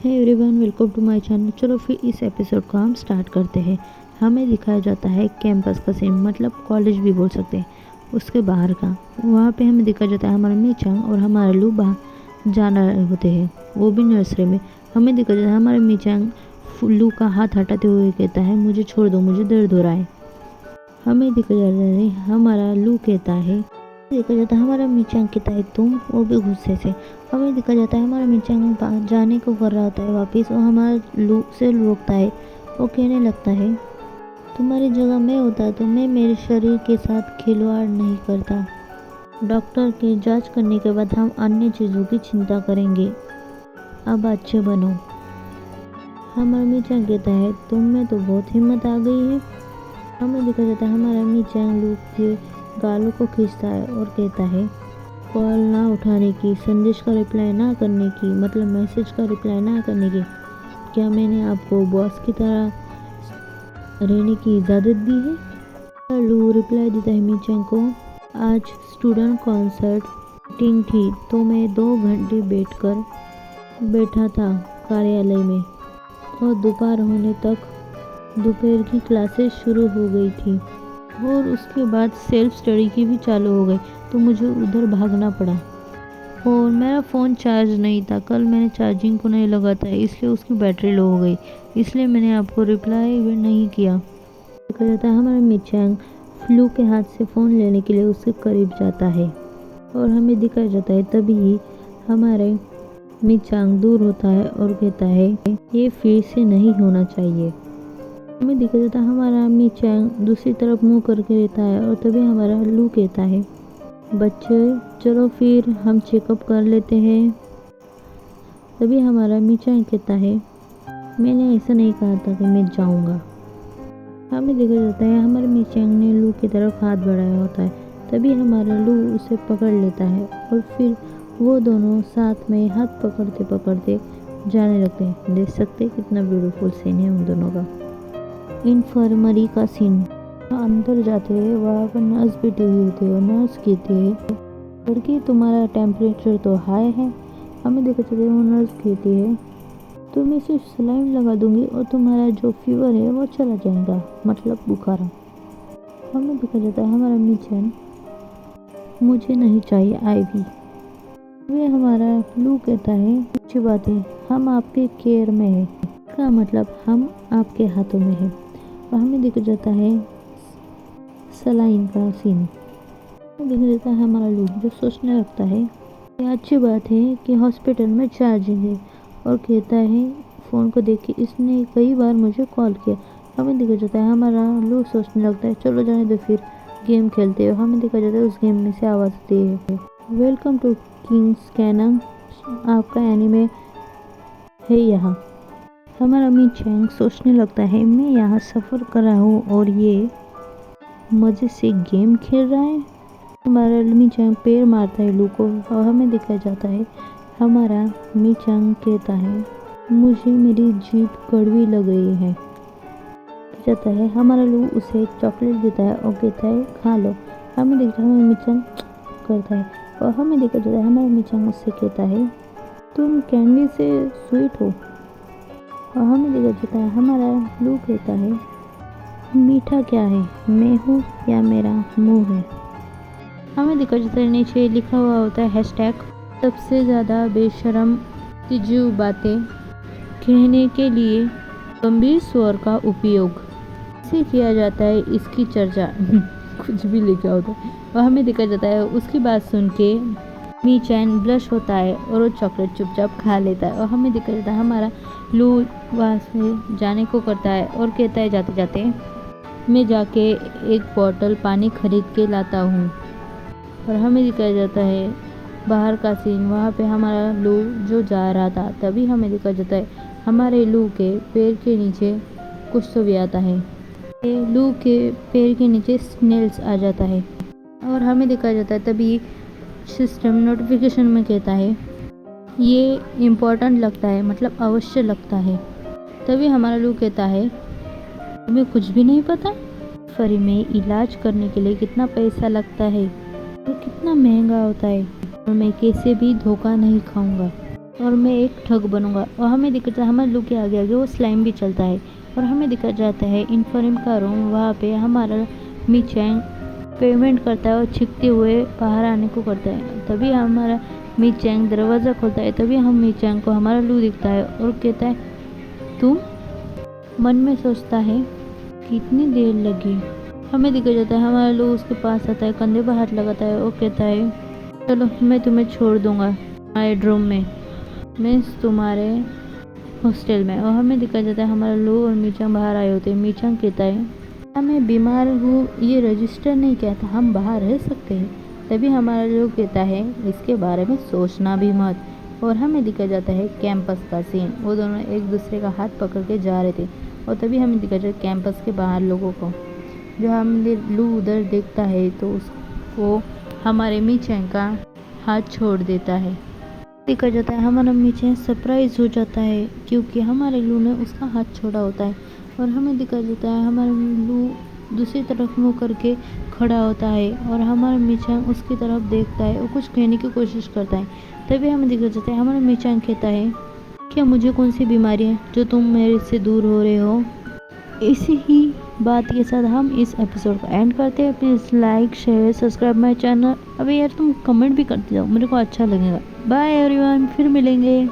Hey everyone, welcome to my channel. चलो फिर इस एपिसोड को हम स्टार्ट करते हैं। हमें दिखाया जाता है कैंपस का सीन, मतलब कॉलेज भी बोल सकते हैं, उसके बाहर का। वहाँ पे हमें दिखाया जाता है हमारा मीचांग और हमारा लू बाहर जाना होते हैं, वो भी नर्सरी में। हमें दिखाया जाता है हमारा मीचांग लू का हाथ हटाते हुए कहता है, मुझे छोड़ दो, मुझे दर्द हो रहा है। हमें दिखाया जाता है हमारा लू कहता है, देखा जाता है हमारा मीचांग कहता है तुम, वो भी गुस्से से। हमें देखा जाता है हमारा मीचांग जाने को कर रहा होता है वापस, और हमारा लू से रोकता है। वो कहने लगता है, तुम्हारी जगह मैं होता तो मैं मेरे शरीर के साथ खिलवाड़ नहीं करता। डॉक्टर की जांच करने के बाद हम अन्य चीज़ों की चिंता करेंगे, अब अच्छे बनो। हमारा मीचांग कहता है, तुम में तो बहुत हिम्मत आ गई है। हमें देखा जाता है हमारा मीचांग लू के गालों को खींचता है और कहता है, कॉल ना उठाने की, संदेश का रिप्लाई ना करने की, मतलब मैसेज का रिप्लाई ना करने की, क्या मैंने आपको बॉस की तरह रहने की इजाज़त दी है? लू रिप्लाई देता है मीचांग को, आज स्टूडेंट कॉन्सर्ट मीटिंग थी तो मैं 2 घंटे बैठा था कार्यालय में, और दोपहर होने तक दोपहर की क्लासेस शुरू हो गई थी और उसके बाद सेल्फ स्टडी की भी चालू हो गई, तो मुझे उधर भागना पड़ा। और मेरा फ़ोन चार्ज नहीं था, कल मैंने चार्जिंग को नहीं लगा था, इसलिए उसकी बैटरी लो हो गई, इसलिए मैंने आपको रिप्लाई भी नहीं किया। देखा जाता है हमारा मीचांग फ्लू के हाथ से फ़ोन लेने के लिए उसके करीब जाता है, और हमें दिखाया जाता है तभी हमारे मीचांग दूर होता है और कहता है, ये फिर से नहीं होना चाहिए। हमें दिखा जाता है हमारा मीचांग दूसरी तरफ मुंह करके रहता है, और तभी हमारा लू कहता है, बच्चे चलो फिर हम चेकअप कर लेते हैं। तभी हमारा मीचांग कहता है, मैंने ऐसा नहीं कहा था कि मैं जाऊंगा। हमें देखा जाता है हमारे मीचांग ने लू की तरफ हाथ बढ़ाया होता है, तभी हमारा लू उसे पकड़ लेता है, और फिर वो दोनों साथ में हाथ पकड़ते पकड़ते जाने लगते हैं। देख सकते हैं कितना ब्यूटीफुल सीन है उन दोनों का। इन्फर्मरी का सीन, अंदर जाते हैं, वहाँ पर नर्स बैठी हुई होती है और नर्स कहती है, लड़की तुम्हारा टेम्परेचर तो हाई है। हमें देखा जाता है वो नर्स कहती है, तो मैं सिर्फ सलाइन लगा दूंगी और तुम्हारा जो फीवर है वो चला जाएगा, मतलब बुखार। हमें देखा जाता है हमारा मीचांग, मुझे नहीं चाहिए आईवी। वे हमारा लू कहता है, अच्छी बात है, हम आपके केयर में है, इसका मतलब हम आपके हाथों में है। और हमें देखा जाता है सलाइन का सीन। देखा जाता है हमारा लू जो सोचने लगता है, ये अच्छी बात है कि हॉस्पिटल में चार्जिंग है, और कहता है फ़ोन को देख के, इसने कई बार मुझे कॉल किया। हमें देखा जाता है हमारा लू सोचने लगता है, चलो जाने दो फिर गेम खेलते हैं। हमें देखा जाता है उस गेम में से आवाज़ आती है, वेलकम टू किंग्स कैनन, आपका एनिमे है यहाँ। हमारा मीचांग सोचने लगता है, मैं यहाँ सफ़र कर रहा हूँ और ये मज़े से गेम खेल रहा है। हमारा मीचांग पैर मारता है लू को, और हमें दिखाया जाता है हमारा मीचांग कहता है, मुझे मेरी जीभ कड़वी लग गई है। जाता है हमारा लू उसे एक चॉकलेट देता है और कहता है, खा लो। हमें देखता है हमारा मीचांग करता है, और हमें देखा जाता है हमारा मीचांग उससे कहता है, तुम कैंडी से स्वीट हो। और हमें देखा जाता है हमारा लू कहता है, मीठा क्या है, मैं हूँ या मेरा मुंह है। हमें देखा जाता है नीचे लिखा हुआ होता है हैशटैग, सबसे ज़्यादा बेशरम तिजु बातें कहने के लिए गंभीर स्वर का उपयोग से किया जाता है, इसकी चर्चा कुछ भी लिखा होता है। और हमें देखा जाता है उसकी बात सुन के मीचांग ब्लश होता है और वो चॉकलेट चुपचाप खा लेता है। और हमें देखा जाता है हमारा लू वहाँ से जाने को करता है और कहता है, जाते जाते मैं जाके एक बोतल पानी खरीद के लाता हूँ। और हमें दिखाया जाता है बाहर का सीन, वहाँ पे हमारा लू जो जा रहा था, तभी हमें दिखाया जाता है हमारे लू के पैर के नीचे कुछ तो भी आता है। लू के पैर के नीचे स्नेल्स आ जाता है, और हमें दिखाया जाता है तभी सिस्टम नोटिफिकेशन में कहता है, ये इम्पोर्टेंट लगता है, मतलब अवश्य लगता है। तभी हमारा लू कहता है, तुम्हें कुछ भी नहीं पता फ्री में इलाज करने के लिए कितना पैसा लगता है, और कितना महंगा होता है, और मैं कैसे भी धोखा नहीं खाऊंगा। और मैं एक ठग बनूंगा। और हमें दिखा जाता है हमारे लू के आगे आगे वो स्लाइम भी चलता है और हमें दिखा जाता है इन्फॉर्म का रूम। वहाँ पे हमारा मी चैंग पेमेंट करता है और छिपते हुए बाहर आने को करता है। तभी हमारा मी चैंग दरवाज़ा खोलता है। तभी हम मी चैंग को हमारा लू दिखता है और कहता है तुम। मन में सोचता है कितनी देर लगी। हमें दिखा जाता है हमारा लू उसके पास आता है, कंधे पर हाथ लगाता है और कहता है चलो मैं तुम्हें छोड़ दूंगा हमारे रूम में, मीन्स तुम्हारे हॉस्टल में। और हमें दिखा जाता है हमारा लू और मीचांग बाहर आए होते हैं। मीचांग कहता है मैं बीमार हूँ, ये रजिस्टर नहीं किया था, हम बाहर रह सकते हैं। तभी हमारा लू कहता है इसके बारे में सोचना भी मत। और हमें दिखा जाता है कैंपस का सीन। वो दोनों एक दूसरे का हाथ पकड़ के जा रहे थे और तभी हमें दिखा जाता है कैंपस के बाहर लोगों को। जो हमने लू उधर देखता है तो उसको हमारे मीचांग का हाथ छोड़ देता है। देखा जाता है हमारा मीचांग सरप्राइज हो जाता है क्योंकि हमारे लू ने उसका हाथ छोड़ा होता है। और हमें दिखा जाता है हमारा लू दूसरी तरफ मुँह करके खड़ा होता है और हमारा मीचांग उसकी तरफ देखता है और कुछ कहने की कोशिश करता है। तभी हमें दिखा जाता है हमारा मीचांग कहता है क्या मुझे कौन सी बीमारी है जो तुम मेरे से दूर हो रहे हो। इसी ही बात के साथ हम इस एपिसोड को एंड करते हैं। Please like share subscribe my channel. अभी यार तुम कमेंट भी करते जाओ, मेरे को अच्छा लगेगा। बाय एवरीवन, फिर मिलेंगे।